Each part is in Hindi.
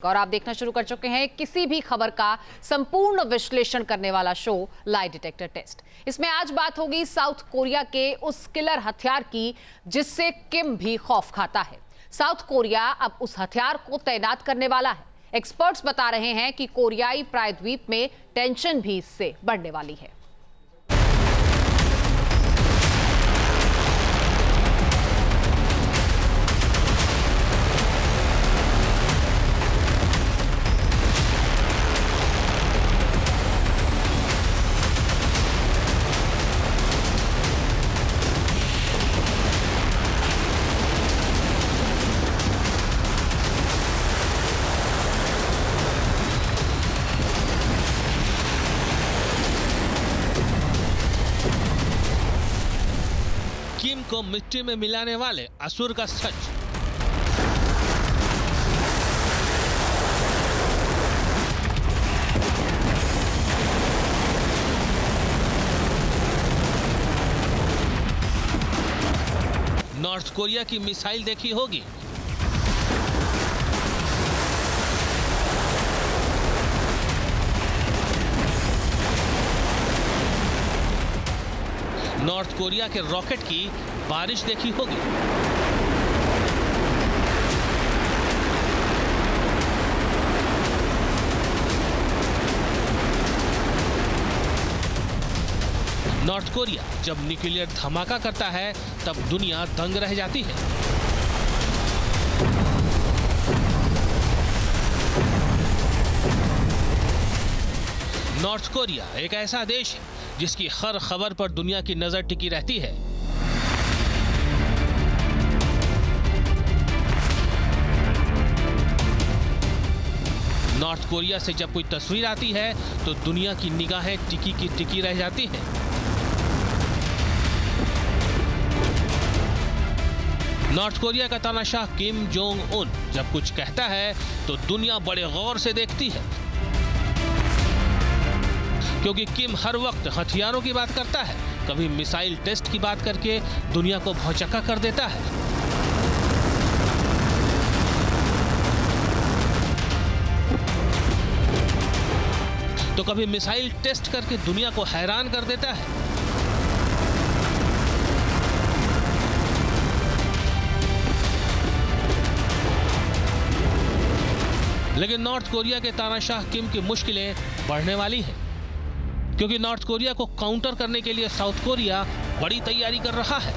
और आप देखना शुरू कर चुके हैं किसी भी खबर का संपूर्ण विश्लेषण करने वाला शो लाई डिटेक्टर टेस्ट। इसमें आज बात होगी साउथ कोरिया के उस किलर हथियार की जिससे किम भी खौफ खाता है। साउथ कोरिया अब उस हथियार को तैनात करने वाला है। एक्सपर्ट्स बता रहे हैं कि कोरियाई प्रायद्वीप में टेंशन भी इससे बढ़ने वाली है। किम को मिट्टी में मिलाने वाले असुर का सच। नॉर्थ कोरिया की मिसाइल देखी होगी। नॉर्थ कोरिया के रॉकेट की बारिश देखी होगी। नॉर्थ कोरिया जब न्यूक्लियर धमाका करता है तब दुनिया दंग रह जाती है। नॉर्थ कोरिया एक ऐसा देश है जिसकी हर खबर पर दुनिया की नजर टिकी रहती है। नॉर्थ कोरिया से जब कोई तस्वीर आती है तो दुनिया की निगाहें टिकी की टिकी रह जाती हैं। नॉर्थ कोरिया का तानाशाह किम जोंग उन जब कुछ कहता है तो दुनिया बड़े गौर से देखती है, क्योंकि किम हर वक्त हथियारों की बात करता है। कभी मिसाइल टेस्ट की बात करके दुनिया को भौचक्का कर देता है, तो कभी मिसाइल टेस्ट करके दुनिया को हैरान कर देता है। लेकिन नॉर्थ कोरिया के तानाशाह किम की मुश्किलें बढ़ने वाली हैं, क्योंकि नॉर्थ कोरिया को काउंटर करने के लिए साउथ कोरिया बड़ी तैयारी कर रहा है।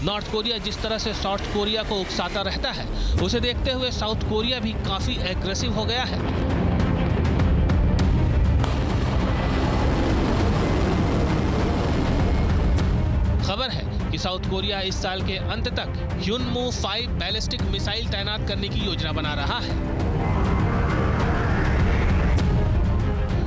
नॉर्थ कोरिया जिस तरह से साउथ कोरिया को उकसाता रहता है, उसे देखते हुए साउथ कोरिया भी काफी एग्रेसिव हो गया है। खबर है कि साउथ कोरिया इस साल के अंत तक ह्युनमू 5 बैलिस्टिक मिसाइल तैनात करने की योजना बना रहा है।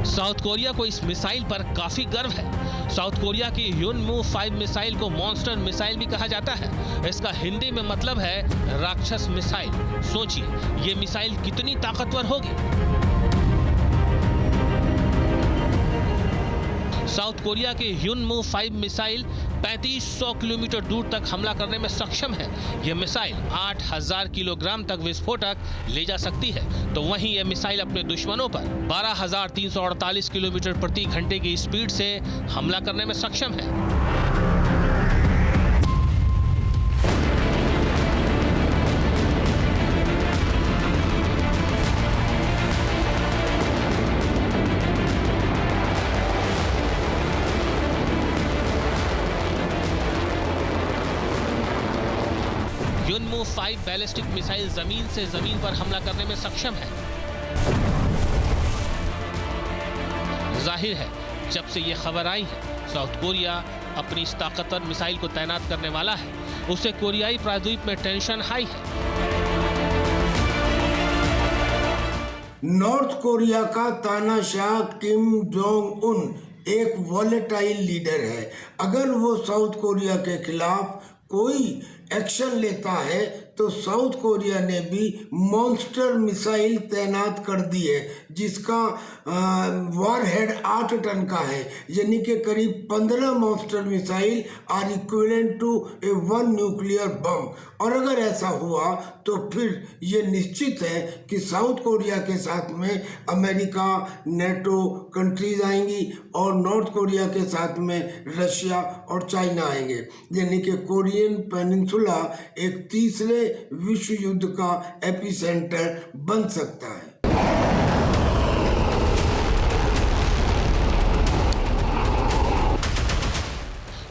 साउथ कोरिया को इस मिसाइल पर काफी गर्व है। साउथ कोरिया की ह्युनमू 5 मिसाइल को मॉन्स्टर मिसाइल भी कहा जाता है। इसका हिंदी में मतलब है राक्षस मिसाइल। सोचिए, ये मिसाइल कितनी ताकतवर होगी। साउथ कोरिया की ह्युनमू 5 मिसाइल 3500 किलोमीटर दूर तक हमला करने में सक्षम है। यह मिसाइल 8000 किलोग्राम तक विस्फोटक ले जा सकती है, तो वहीं यह मिसाइल अपने दुश्मनों पर 12348 किलोमीटर प्रति घंटे की स्पीड से हमला करने में सक्षम है। ह्युनमू 5 बैलिस्टिक मिसाइल जमीन से जमीन पर हमला करने में सक्षम है। जाहिर है, जब से ये खबर आई है, साउथ कोरिया अपनी इस ताकतवर मिसाइल को तैनात करने वाला है। उससे कोरियाई प्रायद्वीप में टेंशन हाई है। नॉर्थ कोरिया का तानाशाह किम जोंग उन एक वॉलेटाइल लीडर है। अगर वो साउथ कोरिया के खिलाफ कोई एक्शन लेता है तो साउथ कोरिया ने भी मॉन्स्टर मिसाइल तैनात कर दी है, जिसका वॉरहेड 8 टन का है, यानी कि करीब 15 monster missile are equivalent to a 1 nuclear bomb. और अगर ऐसा हुआ तो फिर ये निश्चित है कि साउथ कोरिया के साथ में अमेरिका, नेटो कंट्रीज आएंगी और नॉर्थ कोरिया के साथ में रशिया और चाइना आएंगे, यानी कि कोरियन पेनिनसुला एक तीसरे विश्व युद्ध का एपिसेंटर बन सकता है।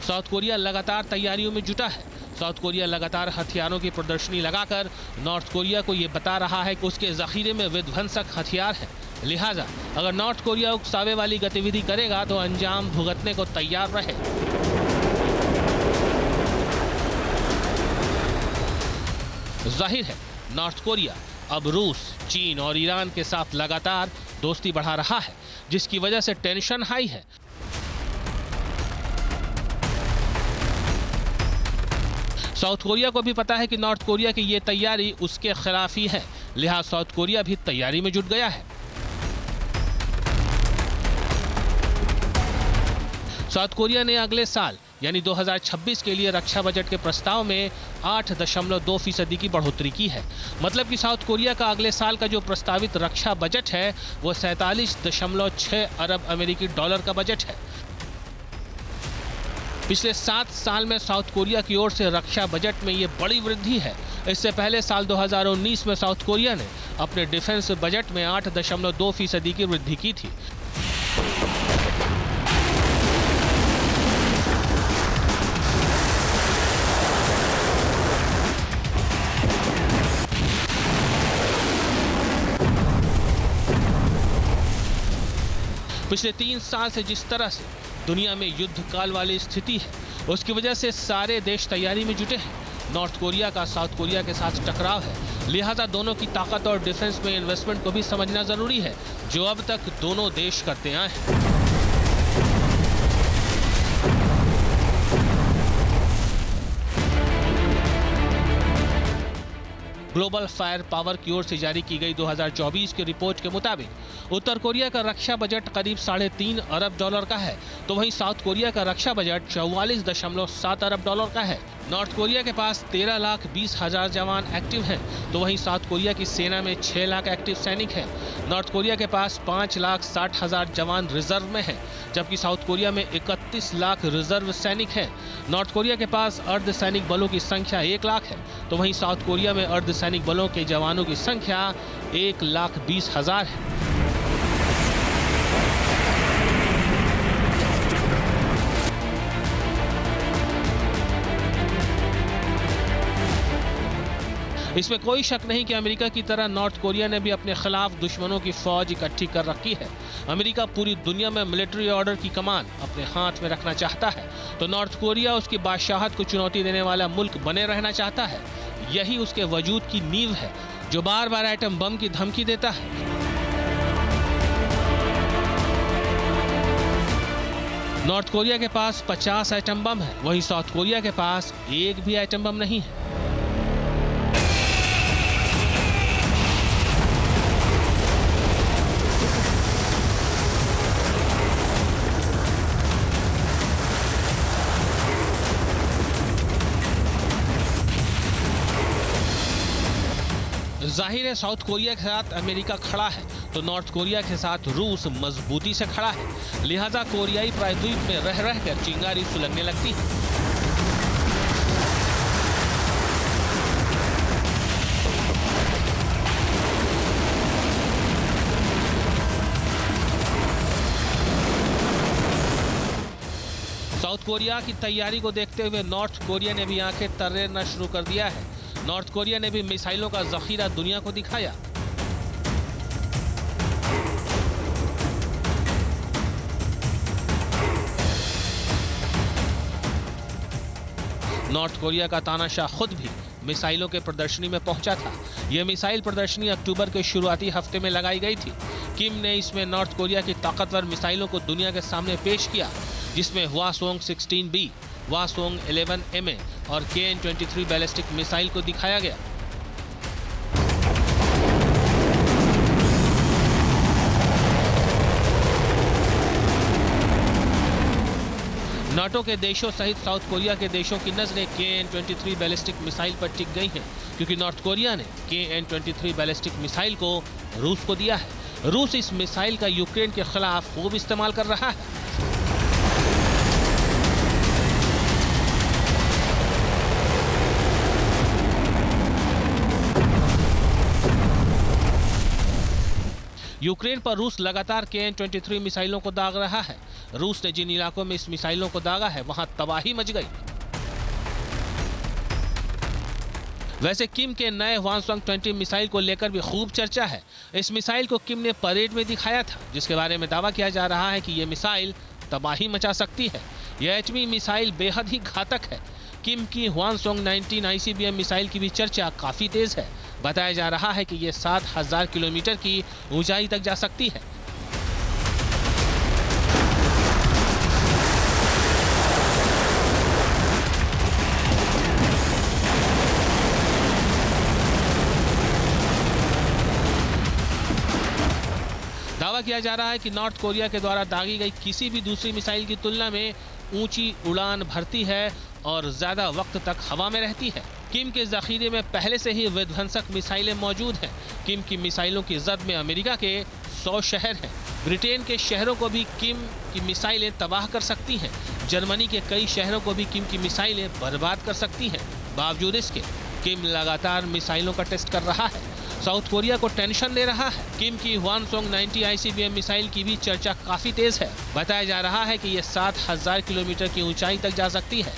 साउथ कोरिया लगातार तैयारियों में जुटा है। साउथ कोरिया लगातार हथियारों की प्रदर्शनी लगाकर नॉर्थ कोरिया को ये बता रहा है कि उसके जखीरे में विध्वंसक हथियार है। लिहाजा अगर नॉर्थ कोरिया उकसावे वाली गतिविधि करेगा तो अंजाम भुगतने को तैयार रहे। जाहिर है नॉर्थ कोरिया अब रूस, चीन और ईरान के साथ लगातार दोस्ती बढ़ा रहा है, जिसकी वजह से टेंशन हाई है। साउथ कोरिया को भी पता है कि नॉर्थ कोरिया की ये तैयारी उसके खिलाफ ही है, लिहाजा साउथ कोरिया भी तैयारी में जुट गया है। साउथ कोरिया ने अगले साल यानी 2026 के लिए रक्षा बजट के प्रस्ताव में 8.2% की बढ़ोतरी की है। मतलब कि साउथ कोरिया का अगले साल का जो प्रस्तावित रक्षा बजट है वो 47.6 अरब अमेरिकी डॉलर का बजट है। पिछले 7 साल में साउथ कोरिया की ओर से रक्षा बजट में ये बड़ी वृद्धि है। इससे पहले साल 2019 में साउथ कोरिया ने अपने डिफेंस बजट में 8.2% की वृद्धि की थी। पिछले 3 साल से जिस तरह से दुनिया में युद्ध काल वाली स्थिति है, उसकी वजह से सारे देश तैयारी में जुटे हैं। नॉर्थ कोरिया का साउथ कोरिया के साथ टकराव है, लिहाजा दोनों की ताकत और डिफेंस में इन्वेस्टमेंट को भी समझना जरूरी है, जो अब तक दोनों देश करते आए हैं। ग्लोबल फायर पावर की ओर से जारी की गई 2024 की रिपोर्ट के मुताबिक उत्तर कोरिया का रक्षा बजट करीब 3.5 अरब डॉलर का है, तो वहीं साउथ कोरिया का रक्षा बजट 44.7 अरब डॉलर का है। नॉर्थ कोरिया के पास 13,20,000 जवान एक्टिव हैं, तो वहीं साउथ कोरिया की सेना में 6 लाख एक्टिव सैनिक हैं। नॉर्थ कोरिया के पास 5,60,000 जवान रिजर्व में हैं, जबकि साउथ कोरिया में 31 लाख रिजर्व सैनिक हैं। नॉर्थ कोरिया के पास अर्ध सैनिक बलों की संख्या 1 लाख है, तो वहीं साउथ कोरिया में अर्ध सैनिक बलों के जवानों की संख्या 1,20,000 है। इसमें कोई शक नहीं कि अमेरिका की तरह नॉर्थ कोरिया ने भी अपने खिलाफ दुश्मनों की फौज इकट्ठी कर रखी है। अमेरिका पूरी दुनिया में मिलिट्री ऑर्डर की कमान अपने हाथ में रखना चाहता है, तो नॉर्थ कोरिया उसकी बादशाहत को चुनौती देने वाला मुल्क बने रहना चाहता है। यही उसके वजूद की नींव है, जो बार बार एटम बम की धमकी देता है। नॉर्थ कोरिया के पास 50 एटम बम है, वहीं साउथ कोरिया के पास एक भी एटम बम नहीं है। जाहिर है साउथ कोरिया के साथ अमेरिका खड़ा है, तो नॉर्थ कोरिया के साथ रूस मजबूती से खड़ा है, लिहाजा कोरियाई प्रायद्वीप में रह रहकर चिंगारी सुलगने लगती है। साउथ कोरिया की तैयारी को देखते हुए नॉर्थ कोरिया ने भी आंखें तर्रेना शुरू कर दिया है। नॉर्थ कोरिया ने भी मिसाइलों का जखीरा दुनिया को दिखाया। नॉर्थ कोरिया का तानाशाह खुद भी मिसाइलों के प्रदर्शनी में पहुंचा था। यह मिसाइल प्रदर्शनी अक्टूबर के शुरुआती हफ्ते में लगाई गई थी। किम ने इसमें नॉर्थ कोरिया की ताकतवर मिसाइलों को दुनिया के सामने पेश किया, जिसमें हवासोंग 16B, हवासोंग 11MA और KN-23 बैलिस्टिक मिसाइल को दिखाया गया। नाटो के देशों सहित साउथ कोरिया के देशों की नजरें KN-23 बैलिस्टिक मिसाइल पर टिक गई हैं, क्योंकि नॉर्थ कोरिया ने KN-23 बैलिस्टिक मिसाइल को रूस को दिया है। रूस इस मिसाइल का यूक्रेन के खिलाफ खूब इस्तेमाल कर रहा है। यूक्रेन पर रूस लगातार KN-23 मिसाइलों को दाग रहा है। रूस ने जिन इलाकों में इस मिसाइलों को दागा है वहां तबाही मच गई। वैसे किम के नए हवानसोंग 20 मिसाइल को लेकर भी खूब चर्चा है। इस मिसाइल को किम ने परेड में दिखाया था, जिसके बारे में दावा किया जा रहा है कि यह मिसाइल तबाही मचा सकती है। यह एटमी मिसाइल बेहद ही घातक है। किम की हवानसोंग 19 ICBM मिसाइल की भी चर्चा काफी तेज है। बताया जा रहा है कि यह 7000 किलोमीटर की ऊंचाई तक जा सकती है। दावा किया जा रहा है कि नॉर्थ कोरिया के द्वारा दागी गई किसी भी दूसरी मिसाइल की तुलना में ऊंची उड़ान भरती है और ज्यादा वक्त तक हवा में रहती है। किम के जखीरे में पहले से ही विध्वंसक मिसाइलें मौजूद हैं। किम की मिसाइलों की जद में अमेरिका के 100 शहर हैं। ब्रिटेन के शहरों को भी किम की मिसाइलें तबाह कर सकती हैं। जर्मनी के कई शहरों को भी किम की मिसाइलें बर्बाद कर सकती हैं। बावजूद इसके किम लगातार मिसाइलों का टेस्ट कर रहा है। साउथ कोरिया को टेंशन दे रहा है। किम की हवानसोंग 90 ICBM मिसाइल की भी चर्चा काफी तेज है। बताया जा रहा है कि यह 7000 किलोमीटर की ऊंचाई तक जा सकती है।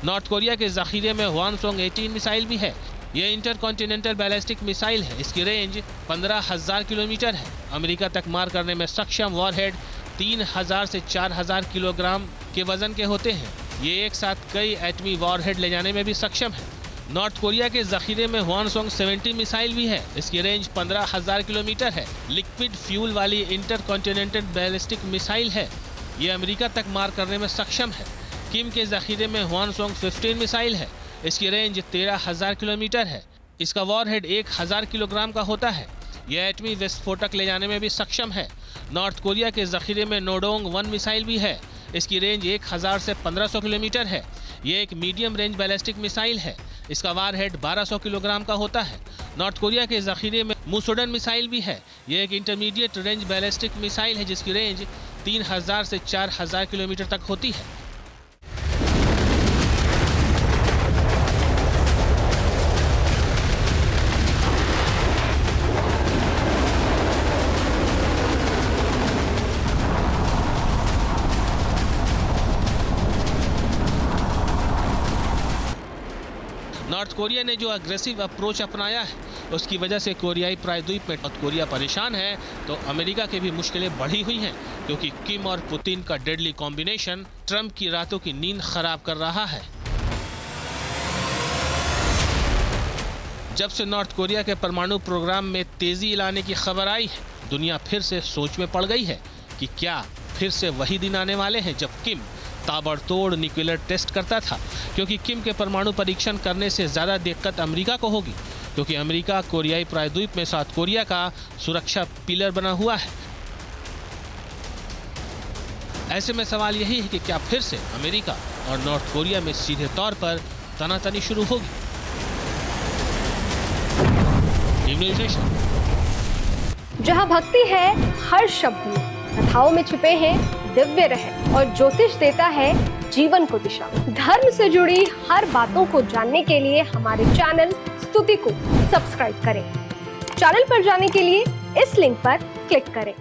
नॉर्थ कोरिया के जखीरे में हवानसोंग 18 मिसाइल भी है। यह इंटरकॉन्टिनेंटल बैलिस्टिक मिसाइल है। इसकी रेंज 15000 किलोमीटर है। अमेरिका तक मार करने में सक्षम वॉरहेड 3000 से 4000 किलोग्राम के वजन के होते हैं। ये एक साथ कई एटमी वॉरहेड ले जाने में भी सक्षम है। नॉर्थ कोरिया के जखीरे में हवानसोंग 70 मिसाइल भी है। इसकी रेंज 15000 किलोमीटर है। लिक्विड फ्यूल वाली इंटरकॉन्टिनेंटल बैलिस्टिक मिसाइल है। ये अमेरिका तक मार करने में सक्षम है। किम के जखीरे में हवानसोंग 15 मिसाइल है। इसकी रेंज 13000 किलोमीटर है। इसका वॉरहेड 1000 किलोग्राम का होता है। यह एटमी विस्फोटक ले जाने में भी सक्षम है। नॉर्थ कोरिया के जखीरे में नोडोंग 1 मिसाइल भी है। इसकी रेंज 1000 से 1500 किलोमीटर है। यह एक मीडियम रेंज बैलिस्टिक मिसाइल है। इसका वारहेड 1200 किलोग्राम का होता है। नॉर्थ कोरिया के जखीरे में मुसोडन मिसाइल भी है। यह एक इंटरमीडिएट रेंज बैलिस्टिक मिसाइल है, जिसकी रेंज 3000 से 4000 किलोमीटर तक होती है। नॉर्थ कोरिया ने जो अग्रेसिव अप्रोच अपनाया है, उसकी वजह से कोरियाई प्रायद्वीप में नॉर्थ कोरिया परेशान है, तो अमेरिका की भी मुश्किलें बढ़ी हुई हैं, क्योंकि किम और पुतिन का डेडली कॉम्बिनेशन ट्रंप की रातों की नींद खराब कर रहा है। जब से नॉर्थ कोरिया के परमाणु प्रोग्राम में तेजी लाने की खबर आई है, दुनिया फिर से सोच में पड़ गई है कि क्या फिर से वही दिन आने वाले हैं जब किम ताबड़तोड़ न्यूक्लियर टेस्ट करता था, क्योंकि किम के परमाणु परीक्षण करने से ज़्यादा दिक्कत अमेरिका को होगी, क्योंकि अमेरिका कोरियाई प्रायद्वीप में साउथ कोरिया का सुरक्षा पिलर बना हुआ है। ऐसे में सवाल यही है कि क्या फिर से अमेरिका और नॉर्थ कोरिया में सीधे तौर पर तनातनी शुरू होगी। जहां भक्ति है हर शब्द में, कथाओं में छुपे हैं दिव्य रहस्य और ज्योतिष देता है जीवन को दिशा। धर्म से जुड़ी हर बातों को जानने के लिए हमारे चैनल स्तुति को सब्सक्राइब करें। चैनल पर जाने के लिए इस लिंक पर क्लिक करें।